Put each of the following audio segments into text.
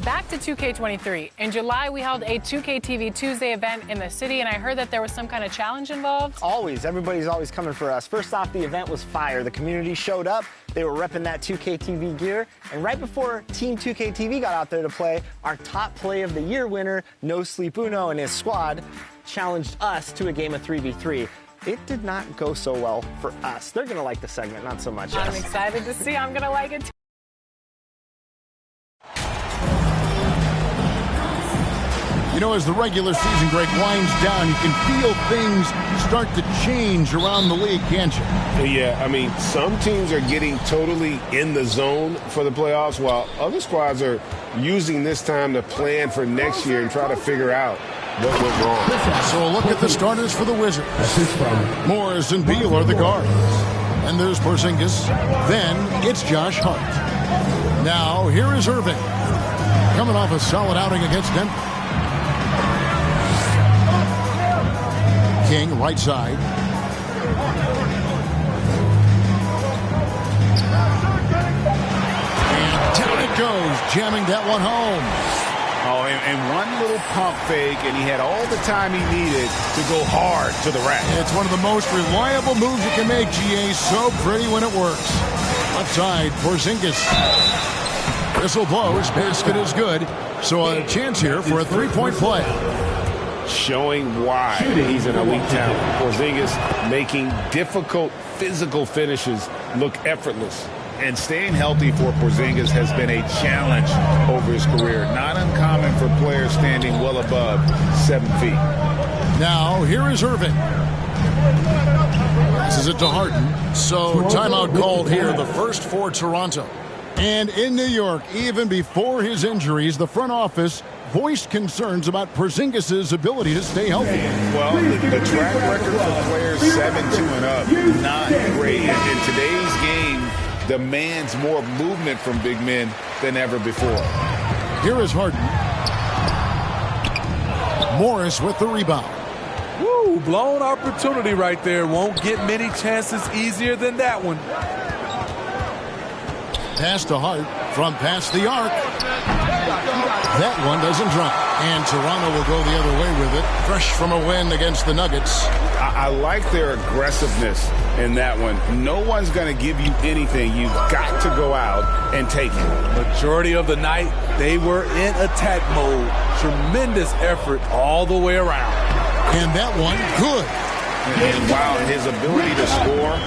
Back to 2K23. In July, we held a 2K TV Tuesday event in the city, and I heard that there was some kind of challenge involved. Always. Everybody's always coming for us. First off, the event was fire. The community showed up. They were repping that 2K TV gear. And right before Team 2K TV got out there to play, our top play of the year winner, No Sleep Uno and his squad, challenged us to a game of 3v3. It did not go so well for us. They're going to like the segment, not so much I'm us. excited to see. I'm going to like it too. You know, as the regular season, Greg, winds down, you can feel things start to change around the league, can't you? Yeah, I mean, some teams are getting totally in the zone for the playoffs, while other squads are using this time to plan for next year and try to figure out what went wrong. So a look at the starters for the Wizards. Morris and Beal are the guards. And there's Porzingis. Then it's Josh Hart. Now, here is Irving. Coming off a solid outing against Denver. King, right side. And down it goes, jamming that one home. Oh, and one little pump fake, and he had all the time he needed to go hard to the rack. It's one of the most reliable moves you can make, GA. So pretty when it works. Left side, Porzingis. Whistle blows, basket is good. So a chance here for a three-point play. Showing why he's an elite talent. Porzingis making difficult physical finishes look effortless. And staying healthy for Porzingis has been a challenge over his career. Not uncommon for players standing well above 7 feet. Now, here is Irving. Passes it to Harden. So, timeout called here, the first for Toronto. And in New York, even before his injuries, the front office voiced concerns about Porzingis' ability to stay healthy. Well, the track record for players 7-2 and up, not great. In today's game, demands more movement from big men than ever before. Here is Harden. Morris with the rebound. Woo, blown opportunity right there. Won't get many chances easier than that one. Pass to Hart from past the arc. That one doesn't drop. And Toronto will go the other way with it. Fresh from a win against the Nuggets. I like their aggressiveness in that one. No one's going to give you anything. You've got to go out and take it. Majority of the night, they were in attack mode. Tremendous effort all the way around. And that one, good. And while his ability to score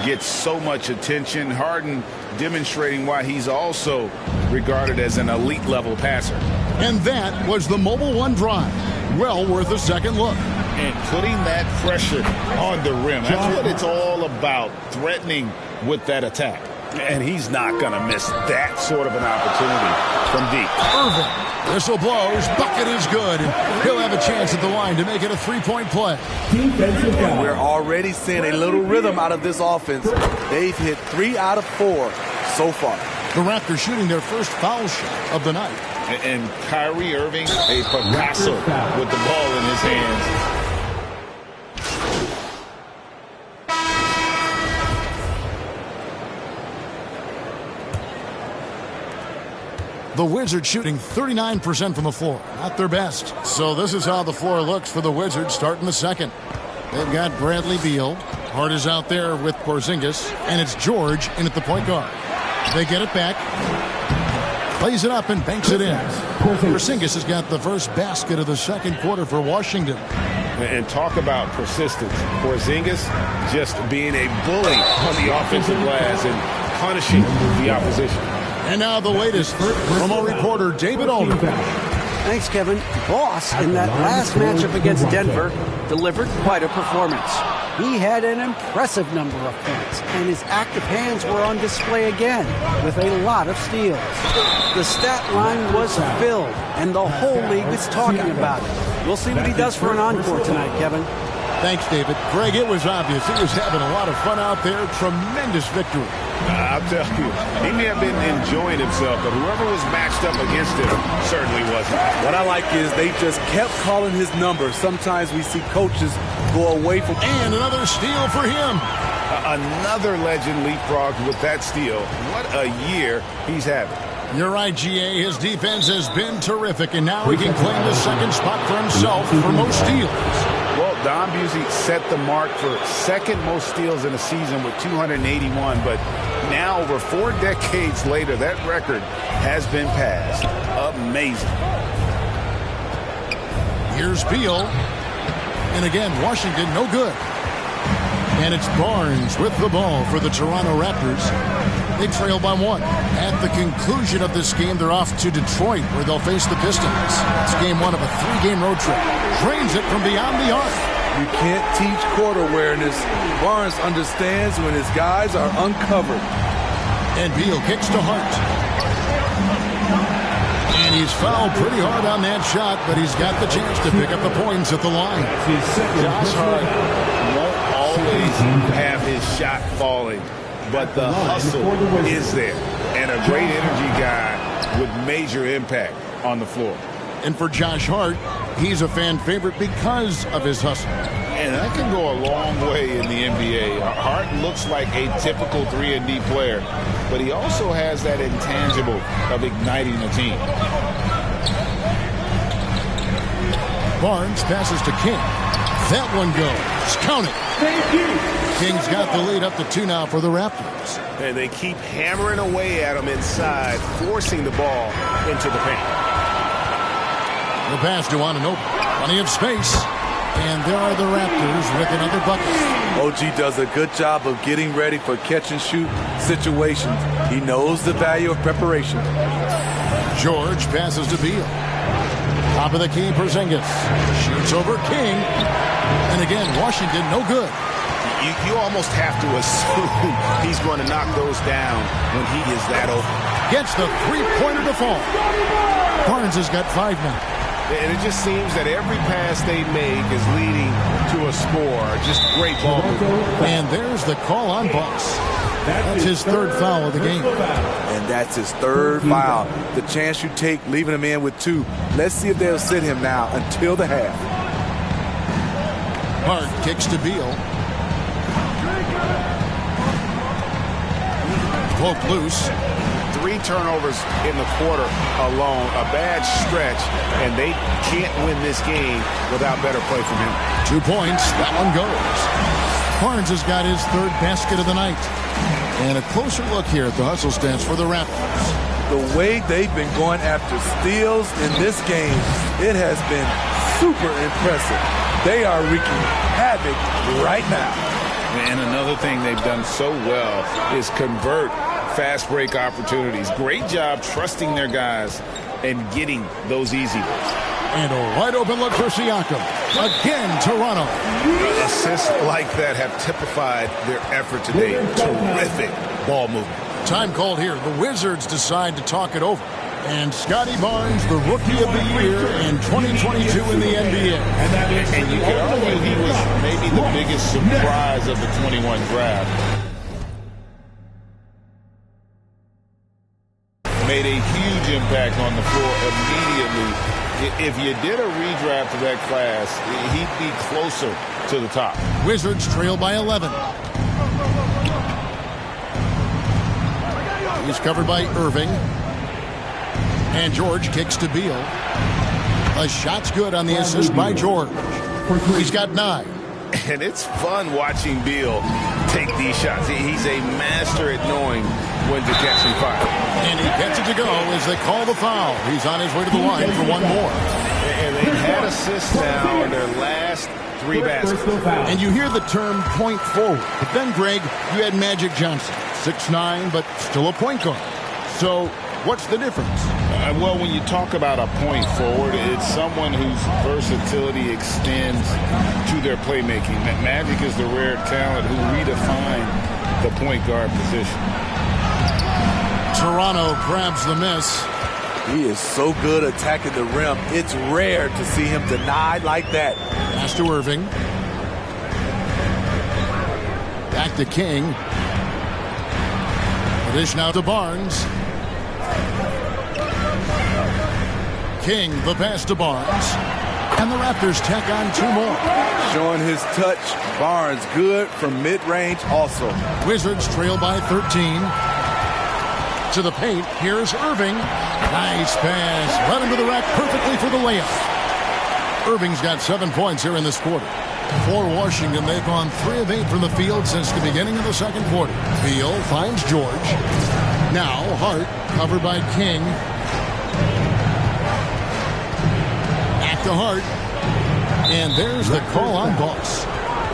gets so much attention, Harden demonstrating why he's also regarded as an elite level passer. And that was the Mobile One drive. Well worth a second look. And putting that pressure on the rim. That's what it's all about, threatening with that attack. And he's not going to miss that sort of an opportunity from deep. Irving, whistle blows, bucket is good. He'll have a chance at the line to make it a three-point play. And we're already seeing a little rhythm out of this offense. They've hit 3 out of 4 so far. The Raptors shooting their first foul shot of the night. And Kyrie Irving, a Picasso with the ball in his hands. The Wizards shooting 39% from the floor. Not their best. So this is how the floor looks for the Wizards starting the second. They've got Bradley Beal. Hart is out there with Porzingis. And it's George in at the point guard. They get it back. Plays it up and banks it in. Porzingis has got the first basket of the second quarter for Washington. And talk about persistence. Porzingis just being a bully on the offensive glass and punishing the opposition. And now the latest from our reporter, David Olden. Thanks, Kevin. Boss, in that last matchup against Denver, delivered quite a performance. He had an impressive number of points, and his active hands were on display again, with a lot of steals. The stat line was filled, and the whole league is talking about it. We'll see what he does for an encore tonight, Kevin. Thanks, David. Greg, it was obvious. He was having a lot of fun out there. Tremendous victory. I'll tell you, he may have been enjoying himself, but whoever was matched up against him certainly wasn't. What I like is they just kept calling his number. Sometimes we see coaches go away from... And another steal for him. Another legend leapfrogged with that steal. What a year he's having. You're right, GA. His defense has been terrific, and now he can claim the second spot for himself for most steals. Well, Don Busey set the mark for second most steals in a season with 281, but now over 4 decades later, that record has been passed. Amazing. Here's Beal. And again, Washington, no good. And it's Barnes with the ball for the Toronto Raptors. They trail by 1. At the conclusion of this game, they're off to Detroit, where they'll face the Pistons. It's game 1 of a 3-game road trip. Drains it from beyond the arc. You can't teach court awareness. Barnes understands when his guys are uncovered. And Beal kicks to Hart. And he's fouled pretty hard on that shot, but he's got the chance to pick up the points at the line. Josh Hart won't always have his shot falling, but the hustle is there. And a great energy guy with major impact on the floor. And for Josh Hart, he's a fan favorite because of his hustle. And that can go a long way in the NBA. Hart looks like a typical 3-and-D player, but he also has that intangible of igniting the team. Barnes passes to King. That one goes. Count it. Thank you. King's got the lead up to 2 now for the Raptors. And they keep hammering away at him inside, forcing the ball into the paint. The pass to Anunoby. Plenty of space. And there are the Raptors with another bucket. OG does a good job of getting ready for catch-and-shoot situations. He knows the value of preparation. George passes to Beal. Top of the key, Porzingis. Shoots over King. And again, Washington, no good. You almost have to assume he's going to knock those down when he is that open. Gets the three-pointer to fall. Barnes has got 5 now. And it just seems that every pass they make is leading to a score. Just great ball movement. And there's the call on Boss. That's his 3rd foul of the game. And that's his 3rd foul. The chance you take leaving him in with 2. Let's see if they'll sit him now until the half. Hart kicks to Beal. Poke loose. 3 turnovers in the quarter alone. A bad stretch, and they can't win this game without better play from him. 2 points. That one goes. Barnes has got his 3rd basket of the night. And a closer look here at the hustle stats for the Raptors. The way they've been going after steals in this game, it has been super impressive. They are wreaking havoc right now. And another thing they've done so well is convert fast break opportunities. Great job trusting their guys and getting those easy ones. And a wide open look for Siakam. Again, Toronto. Assists like that have typified their effort today. Terrific ball movement. Time called here. The Wizards decide to talk it over. And Scotty Barnes, the Rookie of the Year in 2022 in the NBA. And you could argue he was maybe the biggest surprise of the 21 draft. Made a huge impact on the floor immediately. If you did a redraft of that class, he'd be closer to the top. Wizards trail by 11. He's covered by Irving. And George kicks to Beal. A shot's good on the assist by George. He's got 9. And it's fun watching Beal take these shots. He's a master at knowing when to catch and fire. And he gets it to go as they call the foul. He's on his way to the line for 1 more. And they've had assists now in their last 3 baskets. And you hear the term point forward. But then, Greg, you had Magic Johnson. 6'9", but still a point guard. So what's the difference? Well, when you talk about a point forward, it's someone whose versatility extends to their playmaking. Magic is the rare talent who redefined the point guard position. Toronto grabs the miss. He is so good attacking the rim. It's rare to see him denied like that. Pass to Irving. Back to King. Dish now to Barnes. King, the pass to Barnes. And the Raptors tack on 2 more. Showing his touch. Barnes good from mid-range also. Wizards trail by 13. to the paint. Here's Irving. Nice pass. Right into the rack perfectly for the layup. Irving's got 7 points here in this quarter. For Washington, they've gone 3 of 8 from the field since the beginning of the second quarter. Beal finds George. Now Hart, covered by King. Back to Hart. And there's the call on Boss.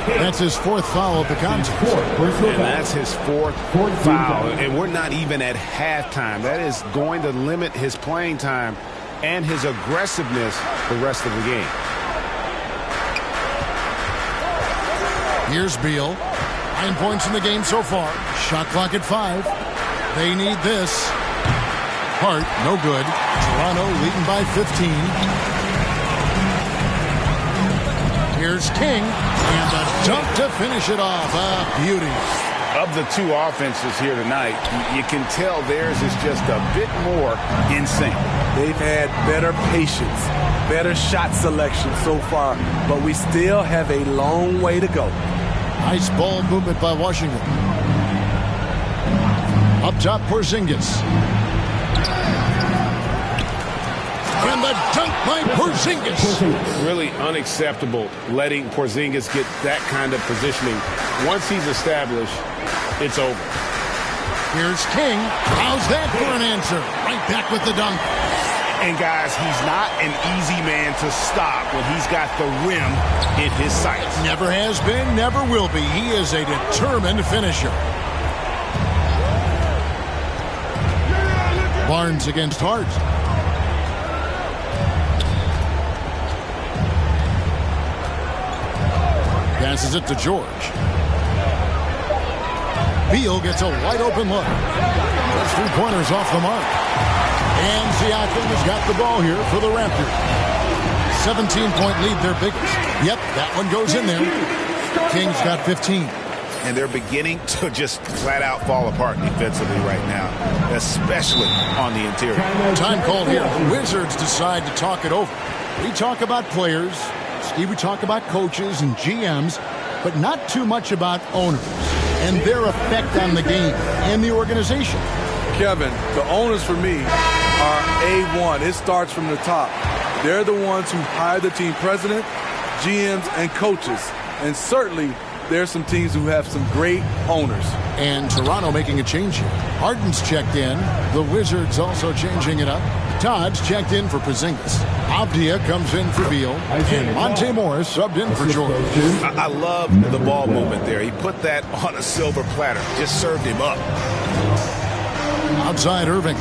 That's his 4th foul of the contest. And that's his 4th foul. And we're not even at halftime. That is going to limit his playing time and his aggressiveness the rest of the game. Here's Beal. 9 points in the game so far. Shot clock at 5. They need this. Hart, no good. Toronto leading by 15. Here's King. And the dunk to finish it off. A beauty. Of the 2 offenses here tonight, you can tell theirs is just a bit more in sync. They've had better patience, better shot selection so far, but we still have a long way to go. Nice ball movement by Washington. Up top, Porzingis. And the dunk by Porzingis. Really unacceptable letting Porzingis get that kind of positioning. Once he's established, it's over. Here's King. How's that for an answer? Right back with the dunk. And guys, he's not an easy man to stop when he's got the rim in his sights. Never has been, never will be. He is a determined finisher. Barnes against Hart. Passes it to George. Beal gets a wide open look. Those 3-pointers off the mark. And Siakam has got the ball here for the Raptors. 17-point lead, their biggest. Yep, that one goes in there. King's got 15. And they're beginning to just flat out fall apart defensively right now, especially on the interior. Time called here. The Wizards decide to talk it over. We talk about players. Steve, we talk about coaches and GMs, but not too much about owners and their effect on the game and the organization. Kevin, the owners for me are A1. It starts from the top. They're the ones who hire the team president, GMs, and coaches. And certainly, there's some teams who have some great owners. And Toronto making a change here. Harden's checked in. The Wizards also changing it up. Todd's checked in for Porzingis. Avdia comes in for Beal. And Monte Morris subbed in for George. I love the ball movement there. He put that on a silver platter. Just served him up. Outside Irving.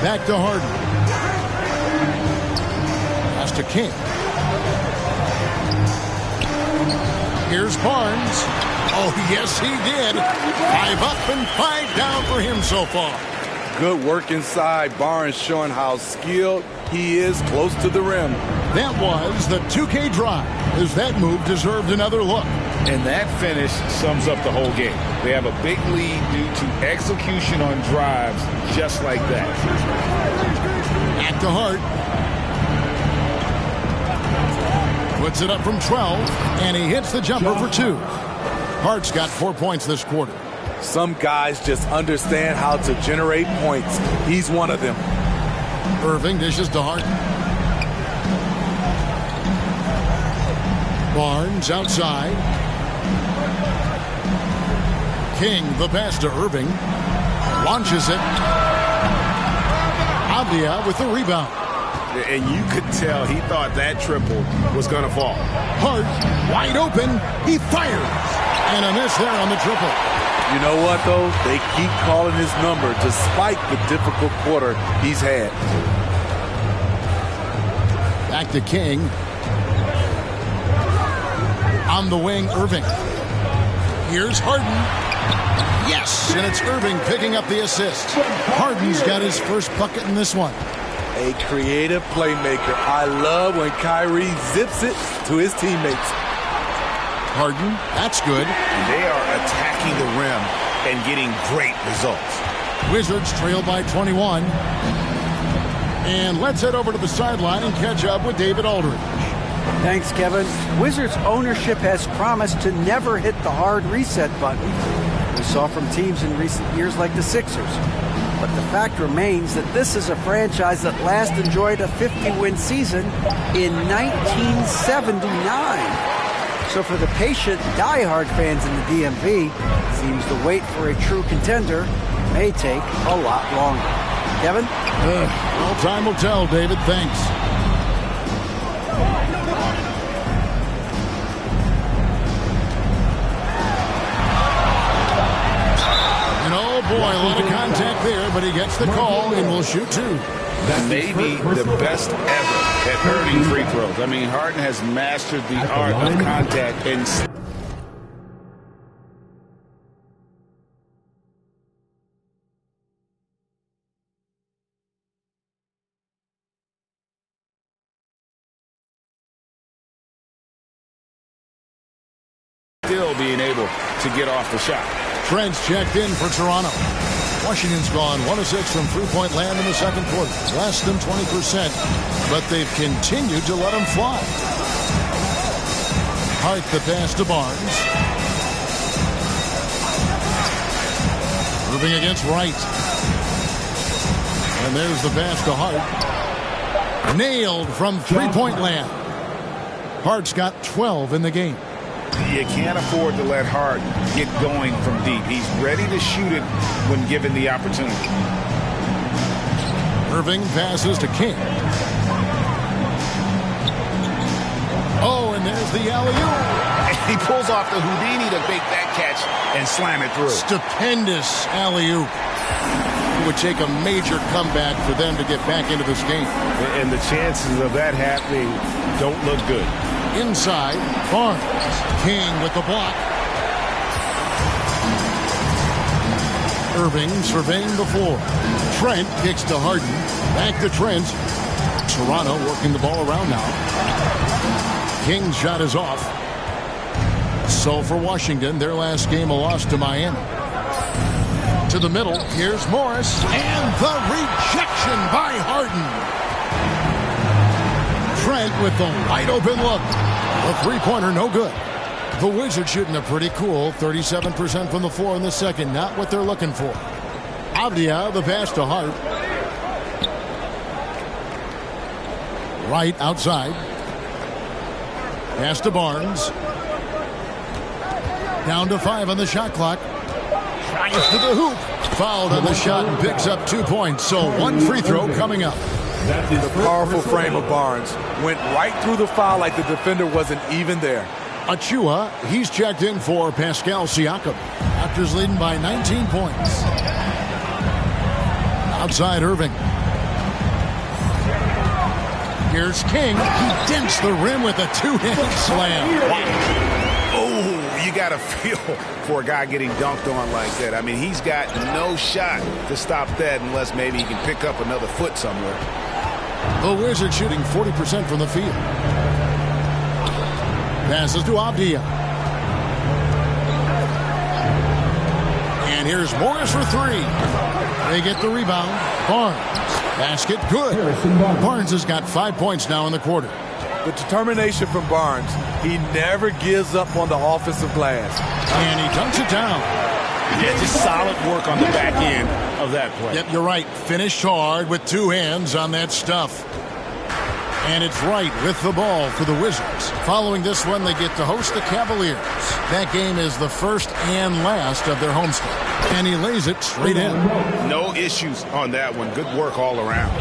Back to Harden. Pass to King. Here's Barnes. Oh, yes, he did. 5 up and 5 down for him so far. Good work inside. Barnes showing how skilled he is close to the rim. That was the 2K drive, as that move deserved another look. And that finish sums up the whole game. They have a big lead due to execution on drives just like that. Back to Hart. Puts it up from 12, and he hits the jumper for 2. Hart's got 4 points this quarter. Some guys just understand how to generate points. He's one of them. Irving dishes to Hart. Barnes outside. King, the pass to Irving. Launches it. Avdia with the rebound. And you could tell he thought that triple was going to fall. Hart, wide open. He fires. And a miss there on the triple. You know what, though? They keep calling his number despite the difficult quarter he's had. Back to King. On the wing, Irving. Here's Harden. Yes, and it's Irving picking up the assist. Harden's got his first bucket in this one. A creative playmaker. I love when Kyrie zips it to his teammates. Harden, that's good. And they are attacking the rim and getting great results. Wizards trail by 21. And let's head over to the sideline and catch up with David Aldridge. Thanks, Kevin. Wizards ownership has promised to never hit the hard reset button. we saw from teams in recent years like the Sixers. But the fact remains that this is a franchise that last enjoyed a 50-win season in 1979. So for the patient, diehard fans in the DMV, it seems the wait for a true contender may take a lot longer. Kevin? Well, time will tell, David. Thanks. And oh boy, a lot of contact there, but he gets the call and will shoot two. That may be the best ever at earning free throws. I mean, Harden has mastered the art of contact and still being able to get off the shot. Trent's checked in for Toronto. Washington's gone 1 of 6 from three-point land in the second quarter. Less than 20%, but they've continued to let them fly. Hart the pass to Barnes. Moving against Wright. And there's the pass to Hart. Nailed from three-point land. Hart's got 12 in the game. You can't afford to let Hart get going from deep. He's ready to shoot it when given the opportunity. Irving passes to King. Oh, and there's the alley-oop. He pulls off the Houdini to make that catch and slam it through. Stupendous alley-oop. It would take a major comeback for them to get back into this game. And the chances of that happening don't look good. Inside, Barnes. King with the block. Irving surveying the floor. Trent kicks to Harden. Back to Trent. Toronto working the ball around now. King's shot is off. So for Washington, their last game a loss to Miami. To the middle, here's Morris. And the rejection by Harden. Trent with the wide open look. The three-pointer no good. The Wizards shooting a pretty cool 37% from the floor in the second. Not what they're looking for. Avdia, the pass to Hart. Right outside. Pass to Barnes. Down to 5 on the shot clock. Tries to the hoop. Fouled on the shot and picks up 2 points. So one free throw coming up. The powerful frame of Barnes went right through the foul like the defender wasn't even there. Achua, he's checked in for Pascal Siakam. Raptors leading by 19 points. Outside Irving. Here's King. He dents the rim with a two-hand slam. Wow. Oh, you got to feel for a guy getting dunked on like that. I mean, he's got no shot to stop that unless maybe he can pick up another foot somewhere. The Wizards shooting 40% from the field. Passes to Avdia. And here's Morris for three. They get the rebound. Barnes. Basket good. Barnes has got 5 points now in the quarter. The determination from Barnes. He never gives up on the offensive glass. And he dunks it down. Yeah, just solid work on the back end of that play. Yep, you're right. Finished hard with two hands on that stuff. And it's Wright with the ball for the Wizards. Following this one, they get to host the Cavaliers. That game is the first and last of their homestand. And he lays it straight in. No issues on that one. Good work all around.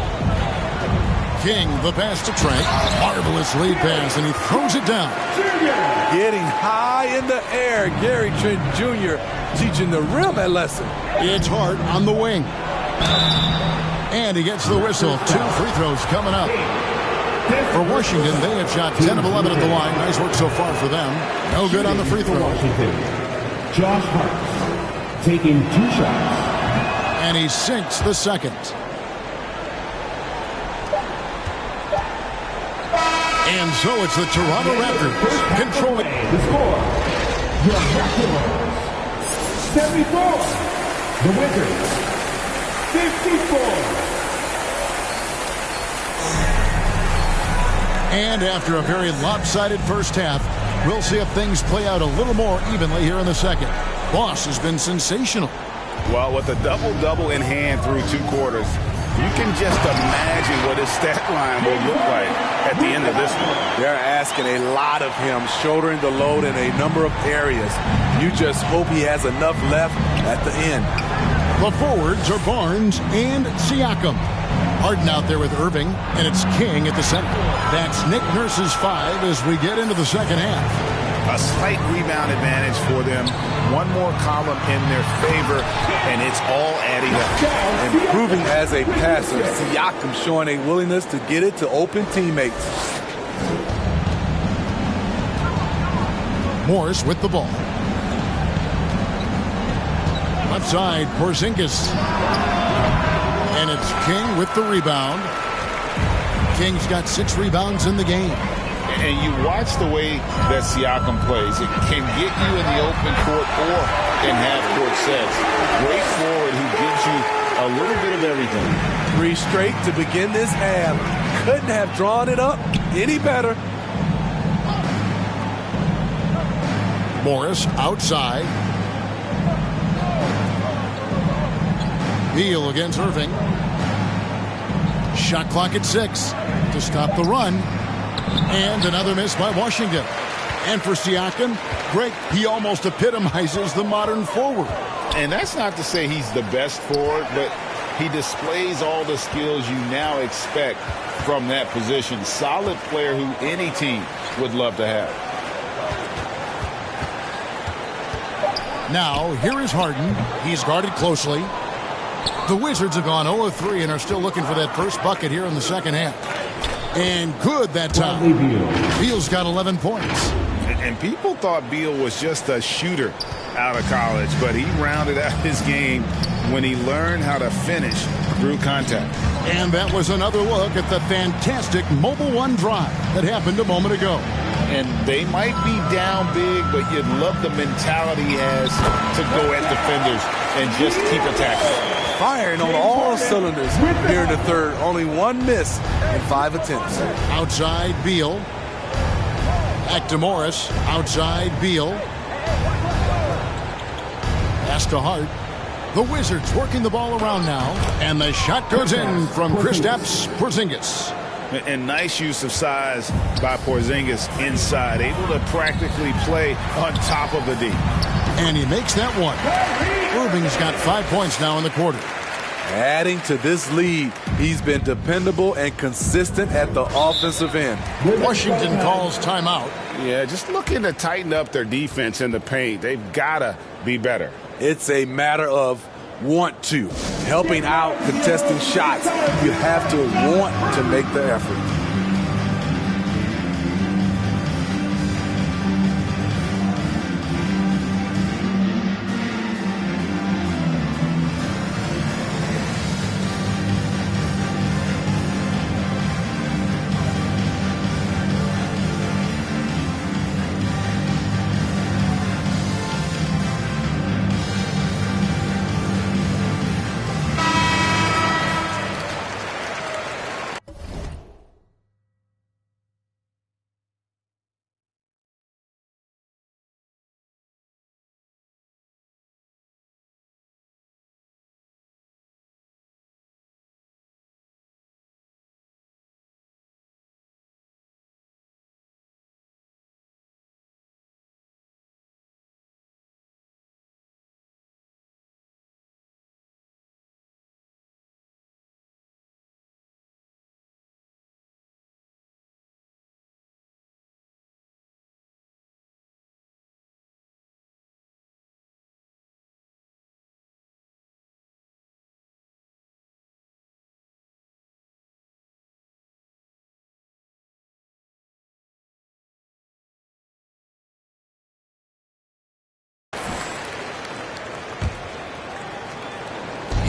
King, the pass to Trent. Marvelous lead pass, and he throws it down. Getting high in the air. Gary Trent Jr. teaching the rim a lesson. It's Hart on the wing. And he gets the whistle. 2 free throws coming up. For Washington, they have shot 10 of 11 at the line. Nice work so far for them. No good on the free throw line. Josh Hart taking 2 shots. And he sinks the second. And so it's the Toronto Raptors controlling The score, your Raptors 74. The Wizards 54. And after a very lopsided first half, we'll see if things play out a little more evenly here in the second. Boss has been sensational. Well, with a double-double in hand through 2 quarters, you can just imagine what his stat line will look like at the end of this one. They're asking a lot of him, shouldering the load in a number of areas. You just hope he has enough left at the end. The forwards are Barnes and Siakam. Harden out there with Irving, and it's King at the center. That's Nick Nurse's 5 as we get into the second half. A slight rebound advantage for them. One more column in their favor, and it's all adding up. Improving as a passer, Siakam showing a willingness to get it to open teammates. Morris with the ball. Left side, Porzingis. And it's King with the rebound. King's got 6 rebounds in the game. And you watch the way that Siakam plays. It can get you in the open court or in half-court sets. Great forward who gives you a little bit of everything. 3 straight to begin this half. Couldn't have drawn it up any better. Morris outside. Beal against Irving. Shot clock at 6 to stop the run. And another miss by Washington. And for Siakam, Greg, he almost epitomizes the modern forward. And that's not to say he's the best forward, but he displays all the skills you now expect from that position. Solid player who any team would love to have. Now, here is Harden. He's guarded closely. The Wizards have gone 0 of 3 and are still looking for that first bucket here in the second half. And good that time. Beal's got 11 points. And people thought Beal was just a shooter out of college, but he rounded out his game when he learned how to finish through contact. And that was another look at the fantastic Mobile One drive that happened a moment ago. And they might be down big, but you'd love the mentality he has to go at defenders and just keep attacking. Firing on all cylinders here in the third. Only 1 miss in 5 attempts. Outside Beal. Back to Morris. Outside Beal. Pass to Hart. The Wizards working the ball around now. And the shot goes in from Kristaps Porzingis. And nice use of size by Porzingis inside. Able to practically play on top of the D. And he makes that one. Irving's got 5 points now in the quarter. Adding to this lead, he's been dependable and consistent at the offensive end. Washington calls timeout. Yeah, just looking to tighten up their defense in the paint. They've got to be better. It's a matter of want to. Helping out, contesting shots. You have to want to make the effort.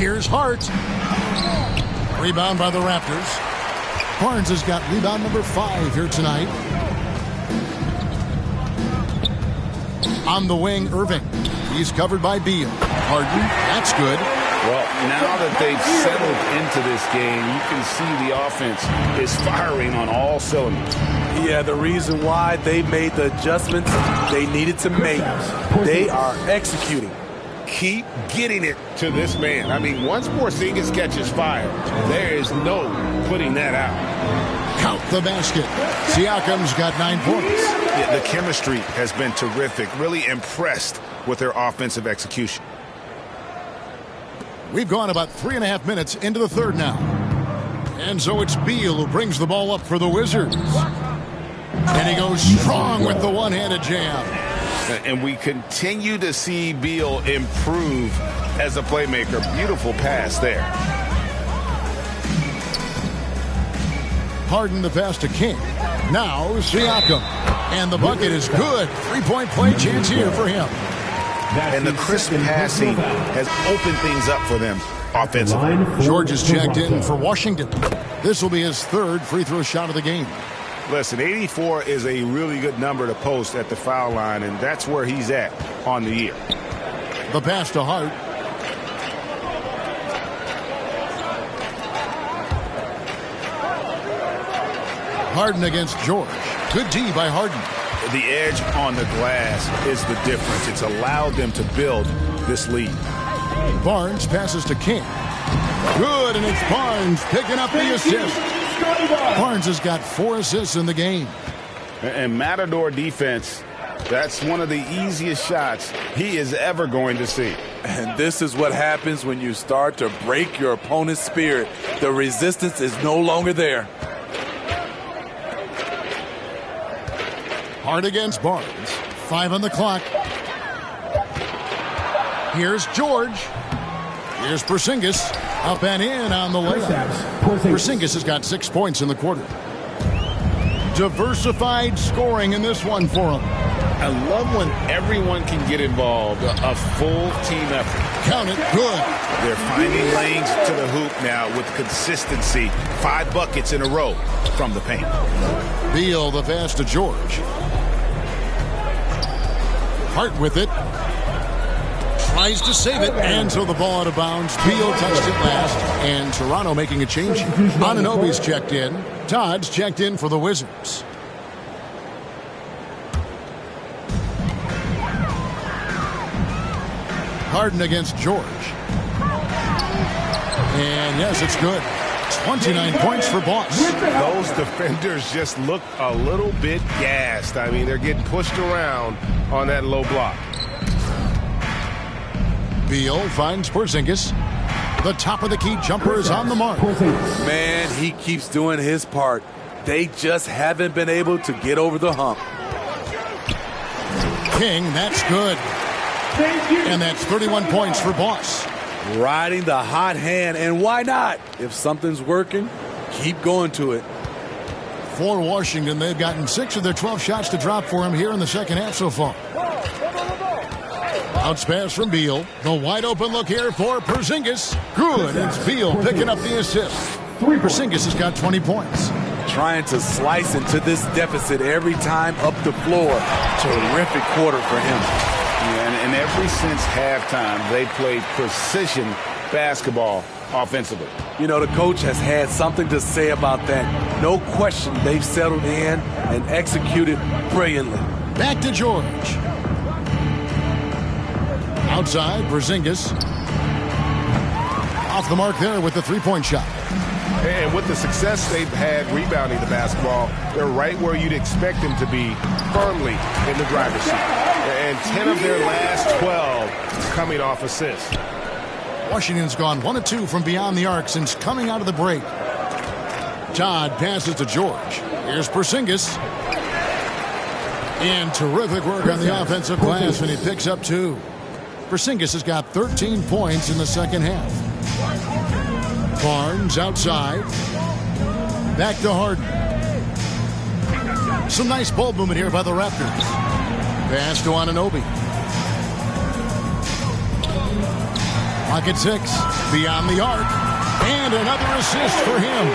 Here's Hart. Rebound by the Raptors. Barnes has got rebound number 5 here tonight. On the wing, Irving. He's covered by Beal. Harden, that's good. Well, now that they've settled into this game, you can see the offense is firing on all cylinders. Yeah, the reason why they made the adjustments they needed to make, they are executing. Keep getting it to this man. I mean, once Porzingis catches fire, there is no putting that out. Count the basket. Siakam's got 9 points. Yeah, the chemistry has been terrific. Really impressed with their offensive execution. We've gone about 3.5 minutes into the third now. And so it's Beal who brings the ball up for the Wizards. And he goes strong with the one-handed jam. And we continue to see Beal improve as a playmaker. Beautiful pass there. Harden the pass to King. Now Siakam. And the bucket is good. 3-point play chance here for him. And the crisp passing has opened things up for them offensively. George is checked in for Washington. This will be his third free throw shot of the game. Listen, 84 is a really good number to post at the foul line, and that's where he's at on the year. The pass to Hart. Harden against George. Good D by Harden. The edge on the glass is the difference. It's allowed them to build this lead. Barnes passes to King. Good, and it's Barnes picking up the assist. Barnes has got 4 assists in the game. And Matador defense, that's one of the easiest shots he is ever going to see. And this is what happens when you start to break your opponent's spirit. The resistance is no longer there. Hart against Barnes. 5 on the clock. Here's George. Here's Porzingis. Up and in on the layup. Porzingis has got 6 points in the quarter. Diversified scoring in this one for him. I love when everyone can get involved. A full team effort. Count it. Good. They're finding lanes to the hoop now with consistency. 5 buckets in a row from the paint. Beal the pass to George. Hart with it. Tries to save it, and so the ball out of bounds. Beal touched it last, and Toronto making a change. Anunoby's checked in. Todd's checked in for the Wizards. Harden against George. And yes, it's good. 29 points for Boss. Those defenders just look a little bit gassed. I mean, they're getting pushed around on that low block. Beal finds Porzingis. The top of the key jumper is on the mark. Man, he keeps doing his part. They just haven't been able to get over the hump. King, that's good. And that's 31 points for Boss. Riding the hot hand, and why not? If something's working, keep going to it. For Washington, they've gotten 6 of their 12 shots to drop for him here in the second half so far. Bounce pass from Beal. The wide open look here for Porzingis. Good. It's Beal picking up the assist. Porzingis has got 20 points. Trying to slice into this deficit every time up the floor. Terrific quarter for him. Yeah, and ever since halftime, they played precision basketball offensively. You know, the coach has had something to say about that. No question, they've settled in and executed brilliantly. Back to George. Outside, Porzingis. Off the mark there with the three-point shot. And with the success they've had rebounding the basketball, they're right where you'd expect them to be, firmly in the driver's seat. And 10 of their last 12 coming off assists. Washington's gone 1 of 2 from beyond the arc since coming out of the break. Todd passes to George. Here's Porzingis. And terrific work on the offensive glass, and he picks up 2. Porzingis has got 13 points in the second half. Barnes outside. Back to Harden. Some nice ball movement here by the Raptors. Pass to Anunoby. Pocket 6. Beyond the arc. And another assist for him.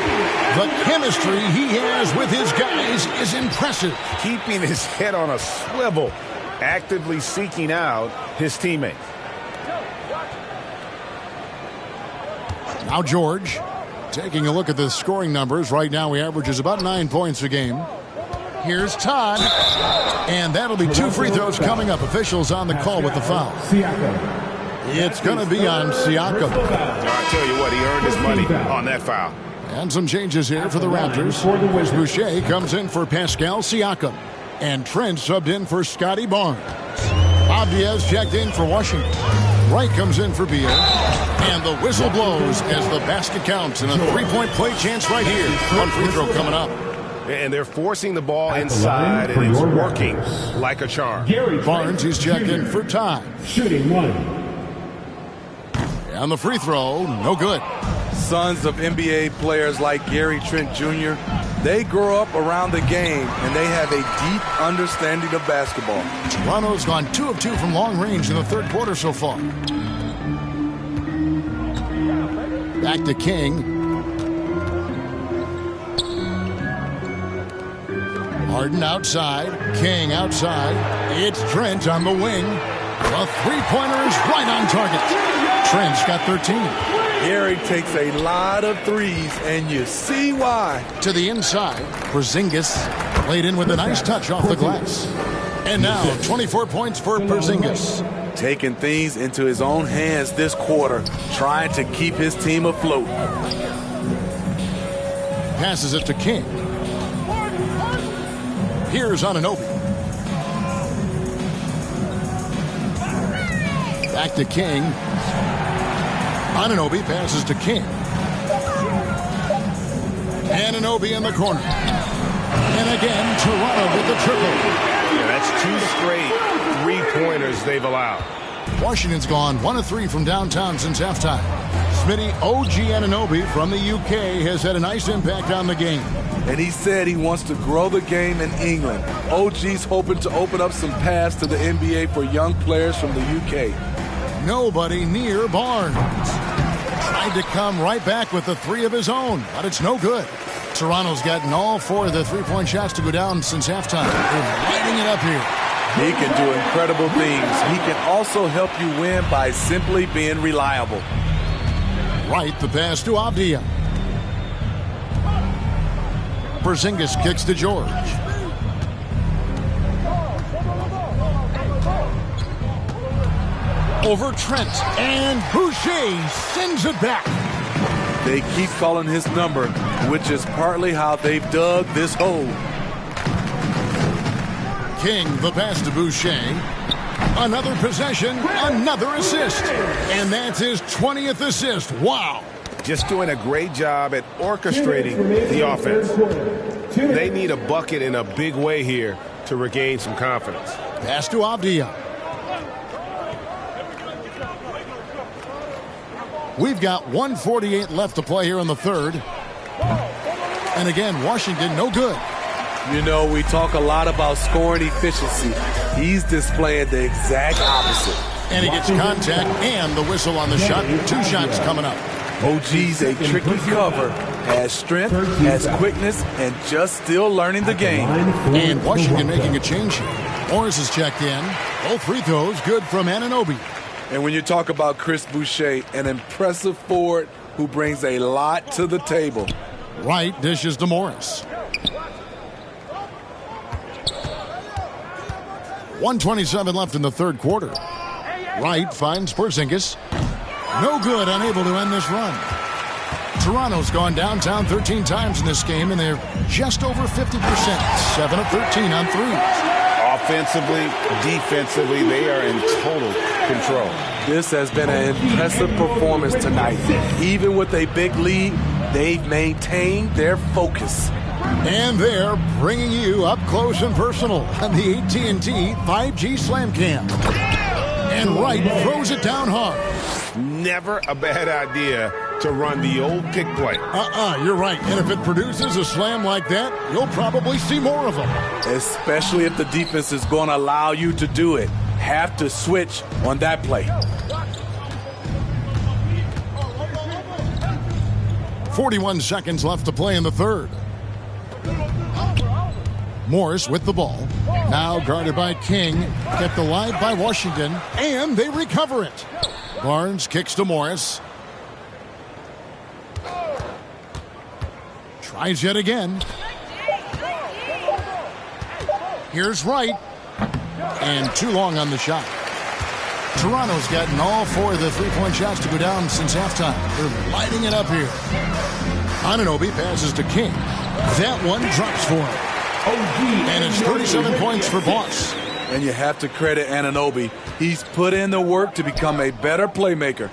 The chemistry he has with his guys is impressive. Keeping his head on a swivel. Actively seeking out his teammates. Now George. Taking a look at the scoring numbers. Right now he averages about 9 points a game. Here's Todd. And that'll be 2 free throws coming up. Officials on the call with the foul. It's going to be on Siakam. I tell you what, he earned his money on that foul. And some changes here for the Raptors. Boucher comes in for Pascal Siakam. And Trent subbed in for Scotty Barnes. Bob Diaz checked in for Washington. Wright comes in for Beal. And the whistle blows as the basket counts. And a three-point play chance right here. One free throw coming up. And they're forcing the ball inside, and it's working like a charm. Barnes is checked in for time. Shooting 1. And the free throw, no good. Sons of NBA players like Gary Trent Jr., they grow up around the game, and they have a deep understanding of basketball. Toronto's gone 2 of 2 from long range in the third quarter so far. Back to King. Harden outside. King outside. It's Trent on the wing. The three-pointer is right on target. Trent's got 13. Gary takes a lot of threes, and you see why. To the inside, Porzingis laid in with a nice touch off the glass. And now, 24 points for Porzingis. Taking things into his own hands this quarter, trying to keep his team afloat. Passes it to King. Here's Anunoby. Back to King. Anunoby passes to King. Anunoby in the corner. And again, Toronto with the triple. Yeah, that's 2 straight three-pointers they've allowed. Washington's gone 1 of 3 from downtown since halftime. Smitty OG Anunoby from the UK has had a nice impact on the game. And he said he wants to grow the game in England. OG's hoping to open up some paths to the NBA for young players from the UK. Nobody near Barnes. Tried to come right back with the 3 of his own, but it's no good. Toronto's gotten all 4 of the three-point shots to go down since halftime. They're lighting it up here. He can do incredible things. He can also help you win by simply being reliable. Right, the pass to Avdia. Porzingis kicks to George. Over Trent, and Boucher sends it back. They keep calling his number, which is partly how they've dug this hole. King, the pass to Boucher. Another possession, another assist. And that's his 20th assist. Wow. Just doing a great job at orchestrating the offense. They need a bucket in a big way here to regain some confidence. Pass to Avdia. We've got 1:48 left to play here in the third. And again, Washington no good. You know, we talk a lot about scoring efficiency. He's displaying the exact opposite. And he gets contact and the whistle on the shot. 2 shots coming up. OG's a tricky cover. Has strength, has quickness, and just still learning the game. And Washington making a change here. Morris is checked in. Both free throws good from Anunoby. And when you talk about Chris Boucher, an impressive forward who brings a lot to the table. Wright dishes to Morris. 1:27 left in the third quarter. Wright finds Porzingis. No good, unable to end this run. Toronto's gone downtown 13 times in this game, and they're just over 50%. 7 of 13 on threes. Offensively, defensively, they are in total control. This has been an impressive performance tonight. Even with a big lead, they've maintained their focus. And they're bringing you up close and personal on the AT&T 5G Slam Cam. And Wright throws it down hard. Never a bad idea to run the old pick play. You're right. And if it produces a slam like that, you'll probably see more of them. Especially if the defense is going to allow you to do it. Have to switch on that play. 41 seconds left to play in the third. Morris with the ball. Now guarded by King. Kept alive by Washington. And they recover it. Barnes kicks to Morris. Tries yet again. Here's Wright. And too long on the shot. Toronto's gotten all 4 of the three-point shots to go down since halftime. They're lighting it up here. Anunoby passes to King. That one drops for him. And it's 37 points for Boss. And you have to credit Anunoby. He's put in the work to become a better playmaker.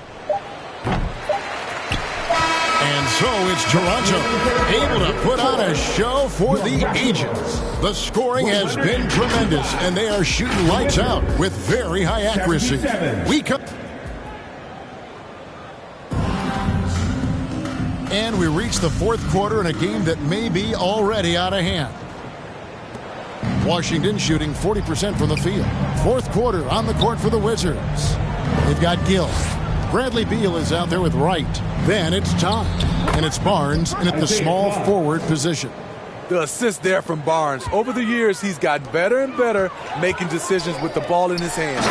And so it's Toronto, able to put on a show for the ages. The scoring has been tremendous, and they are shooting lights out with very high accuracy. And we reach the fourth quarter in a game that may be already out of hand. Washington shooting 40% from the field. Fourth quarter on the court for the Wizards. They've got Gill. Bradley Beal is out there with Wright. Then it's Todd. And it's Barnes in at the small forward position. The assist there from Barnes. Over the years, he's gotten better and better making decisions with the ball in his hands.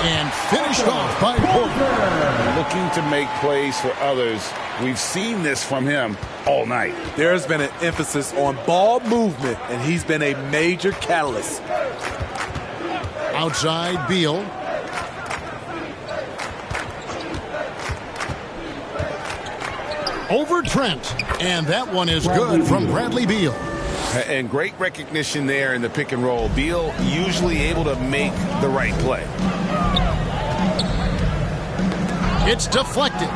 And finished off by Porter. Looking to make plays for others. We've seen this from him all night. There's been an emphasis on ball movement, and he's been a major catalyst. Outside, Beal. Over Trent. And that one is good from Bradley Beal. And great recognition there in the pick and roll. Beal usually able to make the right play. It's deflected.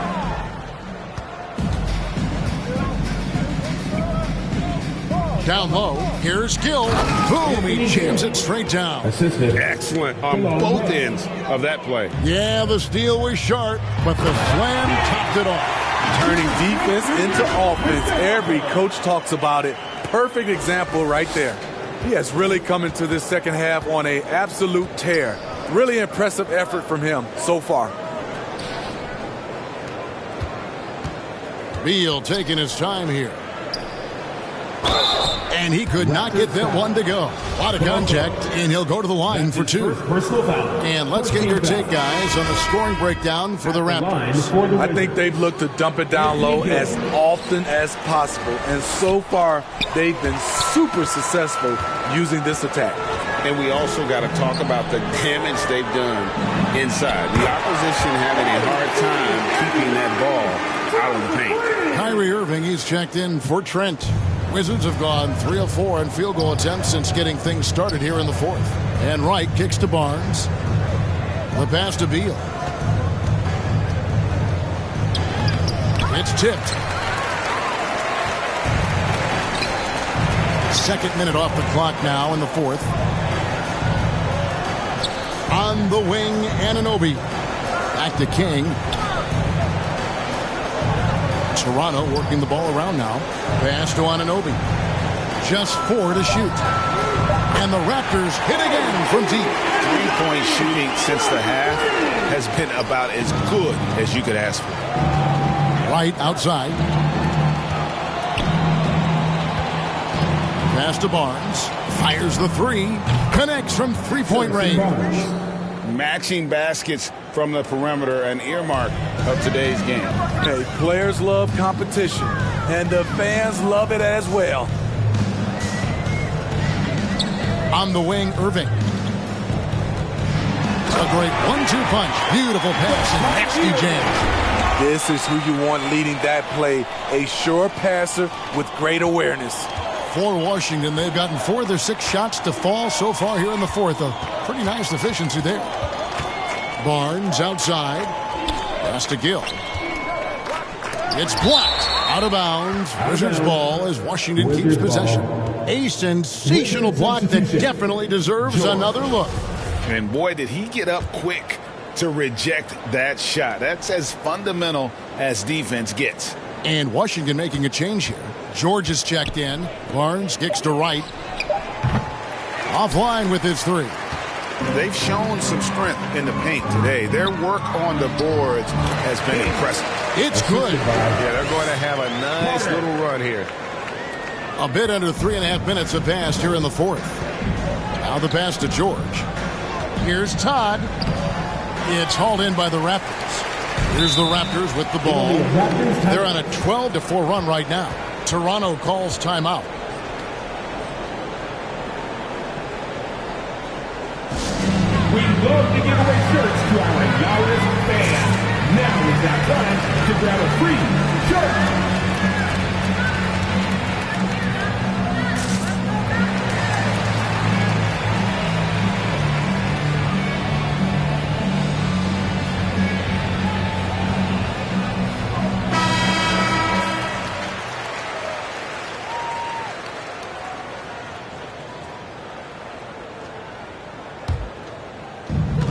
Down low. Here's Gill. Boom. He jams it straight down. Excellent on both ends of that play. Yeah, the steal was sharp, but the slam topped it off. Turning defense into offense. Every coach talks about it. Perfect example right there. He has really come into this second half on an absolute tear. Really impressive effort from him so far. Beal taking his time here. And he could not get that one to go. A lot of contact, and he'll go to the line for 2. And let's get your take, guys, on the scoring breakdown for the Raptors. I think they've looked to dump it down low as often as possible. And so far, they've been super successful using this attack. And we also got to talk about the damage they've done inside. The opposition having a hard time keeping that ball out of the paint. Kyrie Irving, he's checked in for Trent. Wizards have gone 3 of 4 on field goal attempts since getting things started here in the fourth. And Wright kicks to Barnes. The pass to Beal. It's tipped. Second minute off the clock now in the fourth. On the wing, Anunoby. Back to King. Toronto working the ball around now. Pass to Anunoby. Just 4 to shoot. And the Raptors hit again from deep. 3-point shooting since the half has been about as good as you could ask for. Right outside. Pass to Barnes. Fires the 3. Connects from 3-point range. Matching baskets from the perimeter, an earmark of today's game. Hey, players love competition, and the fans love it as well. On the wing, Irving. A great 1-2 punch. Beautiful pass and nasty jam. This is who you want leading that play. A sure passer with great awareness. For Washington, they've gotten 4 of their 6 shots to fall so far here in the fourth. A pretty nice efficiency there. Barnes outside. Pass to Gill. It's blocked. Out of bounds. Wizards ball as Washington keeps possession. A sensational block that definitely deserves another look. And boy, did he get up quick to reject that shot. That's as fundamental as defense gets. And Washington making a change here. George is checked in. Barnes kicks to Wright. Offline with his 3. They've shown some strength in the paint today. Their work on the boards has been impressive. It's good. Yeah, they're going to have a nice little run here. A bit under 3.5 minutes have passed here in the fourth. Now the pass to George. Here's Todd. It's hauled in by the Raptors. Here's the Raptors with the ball. They're on a 12-4 run right now. Toronto calls timeout. We love to give away shirts to our loudest fans. Now is that time to grab a free shirt.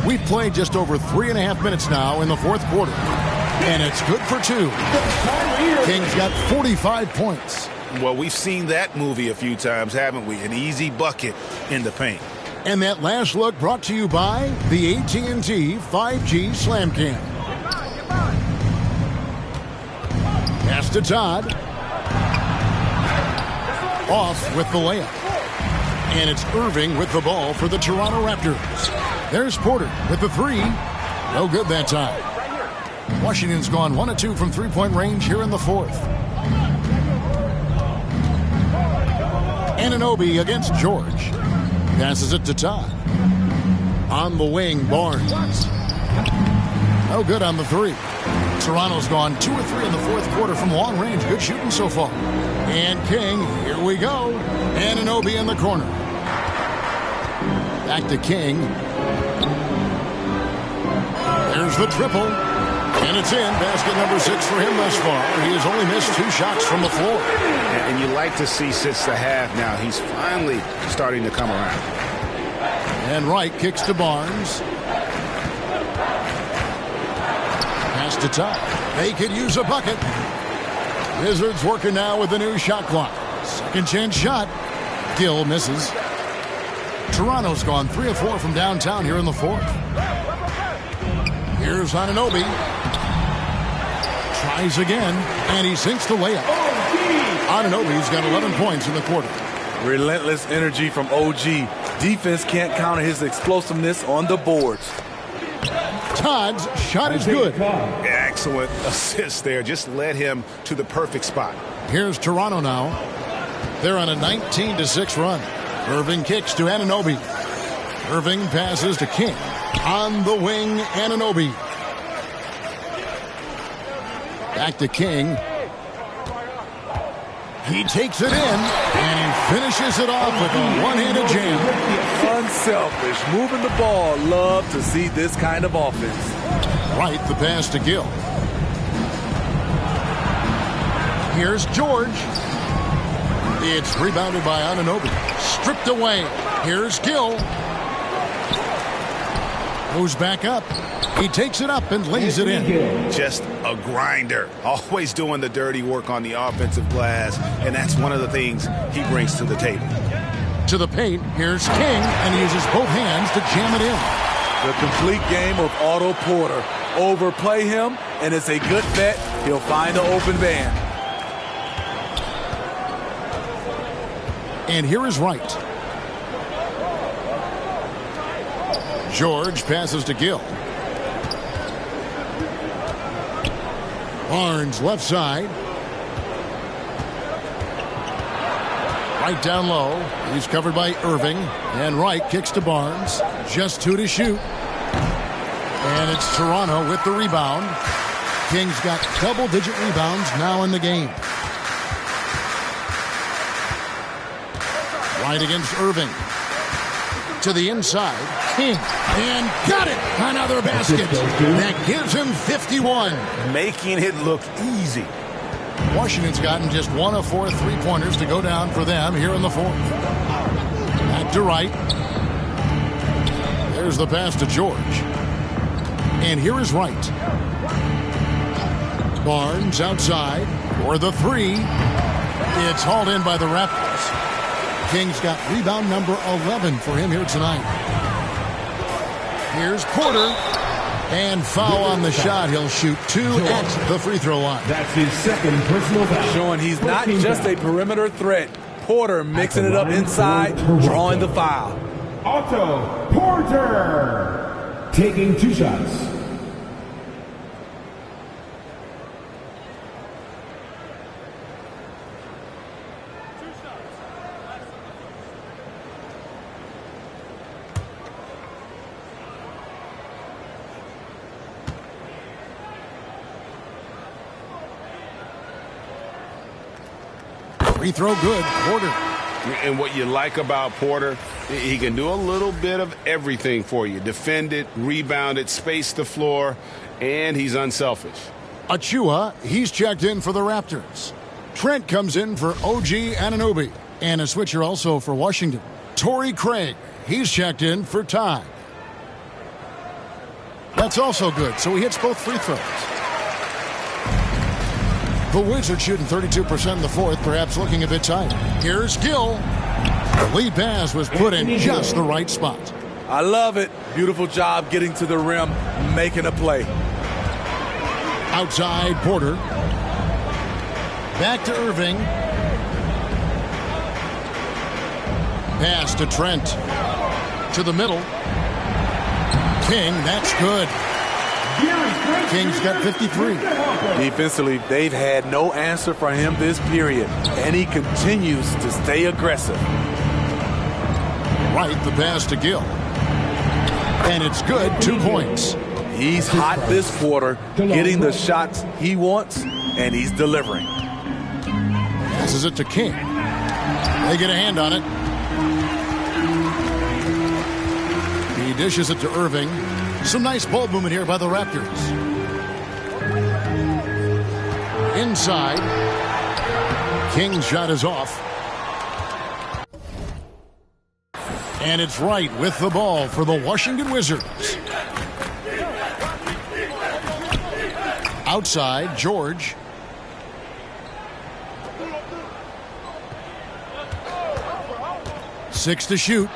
We've played just over 3.5 minutes now in the fourth quarter. And it's good for 2. King's got 45 points. Well, we've seen that movie a few times, haven't we? An easy bucket in the paint. And that last look brought to you by the AT&T 5G Slam Cam. Pass to Todd. Off with the layup. And it's Irving with the ball for the Toronto Raptors. There's Porter with the 3. No good that time. Washington's gone 1 of 2 from three-point range here in the fourth. Anunoby against George. Passes it to Todd. On the wing, Barnes. No good on the 3. Toronto's gone 2 of 3 in the fourth quarter from long range. Good shooting so far. And King, here we go. Anunoby in the corner. Back to King. There's the triple. And it's in. Basket number 6 for him thus far. He has only missed 2 shots from the floor. And you like to see since the half now, he's finally starting to come around. And Wright kicks to Barnes. Pass to Todd. They could use a bucket. Wizards working now with the new shot clock. Second chance shot. Gill misses. Toronto's gone 3 of 4 from downtown here in the fourth. Here's Anunoby. Tries again, and he sinks the layup. Anunoby's got 11 points in the quarter. Relentless energy from OG. Defense can't counter his explosiveness on the boards. Todd's shot is good. Excellent assist there. Just led him to the perfect spot. Here's Toronto now. They're on a 19-6 run. Irving kicks to Anunoby. Irving passes to King. On the wing, Anunoby. Back to King. He takes it in, and he finishes it off with a one-handed jam. Unselfish, moving the ball. Love to see this kind of offense. Right, the pass to Gill. Here's George. It's rebounded by Anunoby. Stripped away. Here's Gill. Goes back up. He takes it up and lays it in. Just a grinder. Always doing the dirty work on the offensive glass. And that's one of the things he brings to the table. To the paint. Here's King. And he uses both hands to jam it in. The complete game of Otto Porter. Overplay him, and it's a good bet. He'll find the open man. And here is Wright. George passes to Gill. Barnes left side. Right down low. He's covered by Irving. And Wright kicks to Barnes. Just 2 to shoot. And it's Toronto with the rebound. King's got double-digit rebounds now in the game. Right against Irving. To the inside. King. And got it. Another basket. That gives him 51. Making it look easy. Washington's gotten just 1 of 4 three-pointers to go down for them here in the fourth. Back to Wright. There's the pass to George. And here is Wright. Barnes outside for the 3. It's hauled in by the Raptors. King's got rebound number 11 for him here tonight. Here's Porter. And foul on the shot. He'll shoot 2 at the free throw line. That's his second personal foul. Showing he's not just a perimeter threat. Porter mixing it up inside, drawing the foul. Otto Porter taking 2 shots. Free throw good. Porter. And what you like about Porter, he can do a little bit of everything for you. Defend it, rebound it, space the floor, and he's unselfish. Achua, he's checked in for the Raptors. Trent comes in for OG Anunoby. And a switcher also for Washington. Torrey Craig, he's checked in for Tide. That's also good, so he hits both free throws. The Wizards shooting 32% in the fourth, perhaps looking a bit tight. Here's Gill. The lead pass was put in just the right spot. I love it. Beautiful job getting to the rim, making a play. Outside Porter. Back to Irving. Pass to Trent. To the middle. King, that's good. King's got 53. Defensively, they've had no answer for him this period, and he continues to stay aggressive. Right, the pass to Gill. And it's good, 2 points. He's hot this quarter, getting the shots he wants, and he's delivering. Passes it to King. They get a hand on it. He dishes it to Irving. Some nice ball movement here by the Raptors. Inside. King's shot is off. And it's right with the ball for the Washington Wizards. Outside, George. Six to shoot.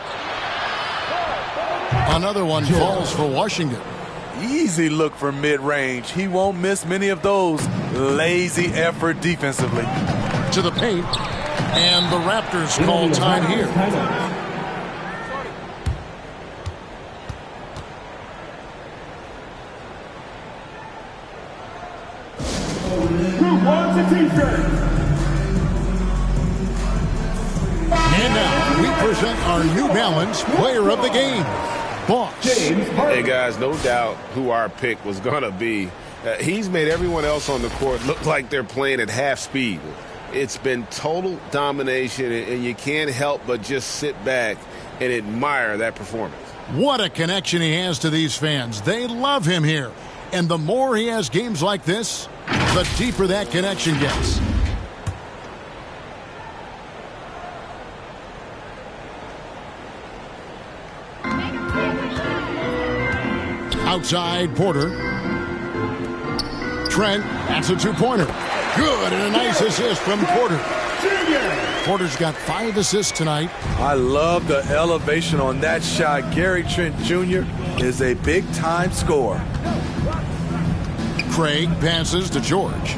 Another one falls for Washington. Easy look for mid-range. He won't miss many of those. Lazy effort defensively. To the paint. And the Raptors call time here. Who wants a t-shirt? And now we present our New Balance Player of the Game, Boss. Hey, guys, no doubt who our pick was going to be. He's made everyone else on the court look like they're playing at half speed. It's been total domination, and you can't help but just sit back and admire that performance. What a connection he has to these fans. They love him here. And the more he has games like this, the deeper that connection gets. Outside, Porter. Trent, that's a two-pointer. Good, and a nice assist from Porter. Porter's got 5 assists tonight. I love the elevation on that shot. Gary Trent Jr. is a big-time scorer. Craig passes to George.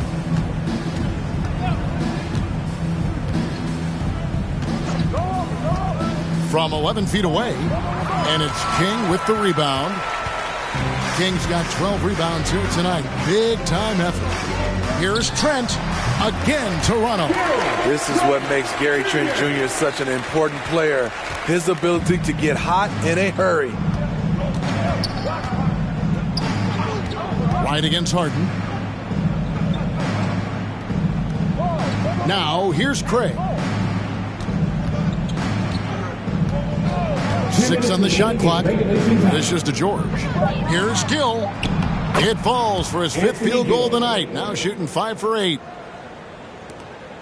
From 11 feet away, and it's King with the rebound. King's got 12 rebounds here tonight. Big-time effort. Here's Trent. Again, Toronto. This is what makes Gary Trent Jr. such an important player. His ability to get hot in a hurry. Right against Harden. Now, here's Craig. 6 on the shot clock. This is to George. Here's Gill. It falls for his 5th field goal of the night. Now shooting 5 for 8.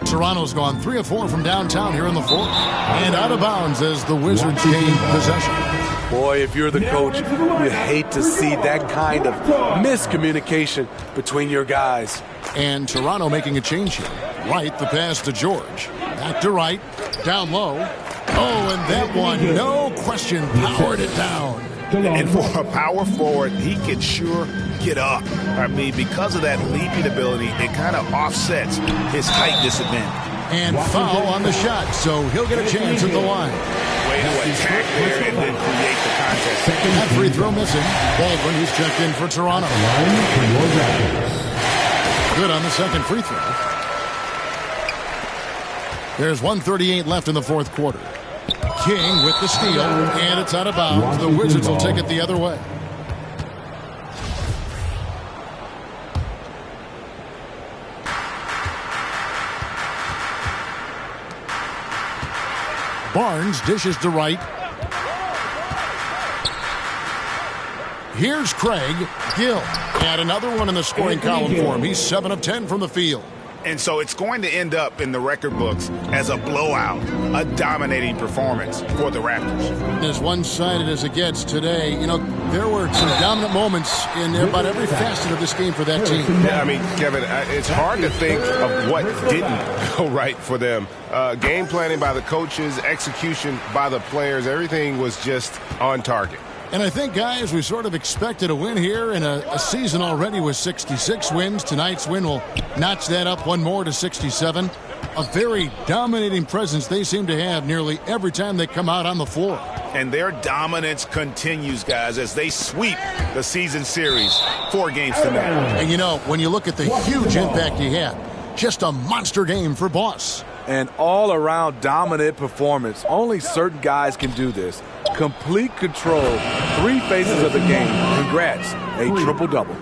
Toronto's gone 3 of 4 from downtown here in the fourth. And out of bounds as the Wizards gain possession. Boy, if you're the coach, you hate to see that kind of miscommunication between your guys. And Toronto making a change here. Right, the pass to George. Back to right. Down low. Oh, and that one, no question, powered it down. And for a power forward, he can sure get up. I mean, because of that leaping ability, it kind of offsets his height disadvantage. And foul on the shot, so he'll get a chance at the line. Way to attack there and then create the contest. That free throw missing. Baldwin, who's checked in for Toronto. Good on the second free throw. There's 1:38 left in the fourth quarter. King with the steal, and it's out of bounds. The Wizards will take it the other way. Barnes dishes to right. Here's Craig. Gill. And another one in the scoring column for him. He's 7 of 10 from the field. And so it's going to end up in the record books as a blowout, a dominating performance for the Raptors. As one-sided as it gets today, you know, there were some dominant moments in about every facet of this game for that team. Yeah, I mean, Kevin, it's hard to think of what didn't go right for them. Game planning by the coaches, execution by the players, everything was just on target. And I think, guys, we sort of expected a win here in a season already with 66 wins. Tonight's win will notch that up one more to 67. A very dominating presence they seem to have nearly every time they come out on the floor. And their dominance continues, guys, as they sweep the season series 4 games to none. And, you know, when you look at the huge impact he had, just a monster game for Boss. An all-around dominant performance. Only certain guys can do this. Complete control. 3 phases of the game. Congrats. A triple-double.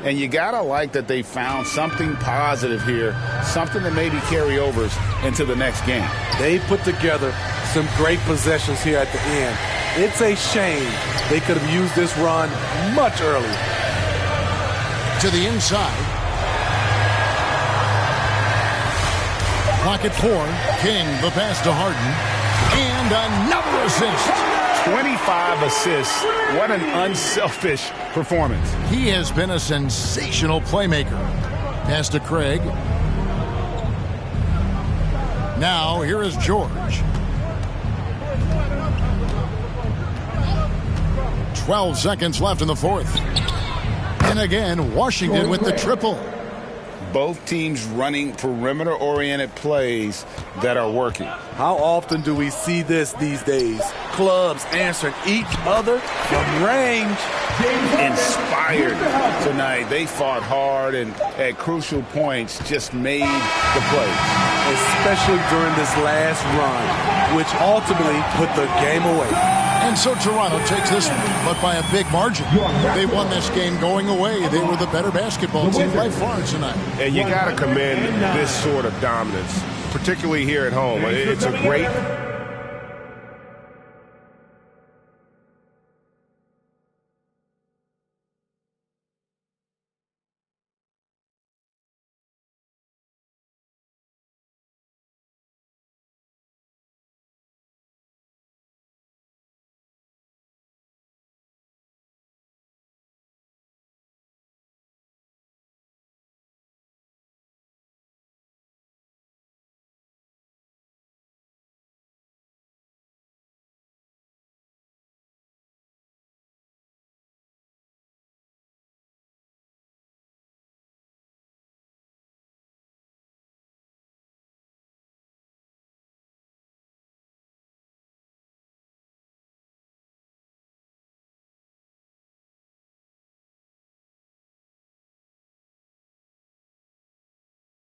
And you got to like that they found something positive here, something that maybe carry overs into the next game. They put together some great possessions here at the end. It's a shame they could have used this run much earlier. To the inside. Pocket 4. King, the pass to Harden. And another assist. 25 assists. What an unselfish performance. He has been a sensational playmaker. Pass to Craig. Now, here is George. 12 seconds left in the fourth. And again, Washington with the triple. Both teams running perimeter-oriented plays that are working. How often do we see this these days? Clubs answering each other from range. Inspired tonight. They fought hard and at crucial points just made the plays. Especially during this last run, which ultimately put the game away. And so Toronto takes this one, but by a big margin. They won this game going away. They were the better basketball team by far tonight. And you got to commend this sort of dominance, particularly here at home. It's a great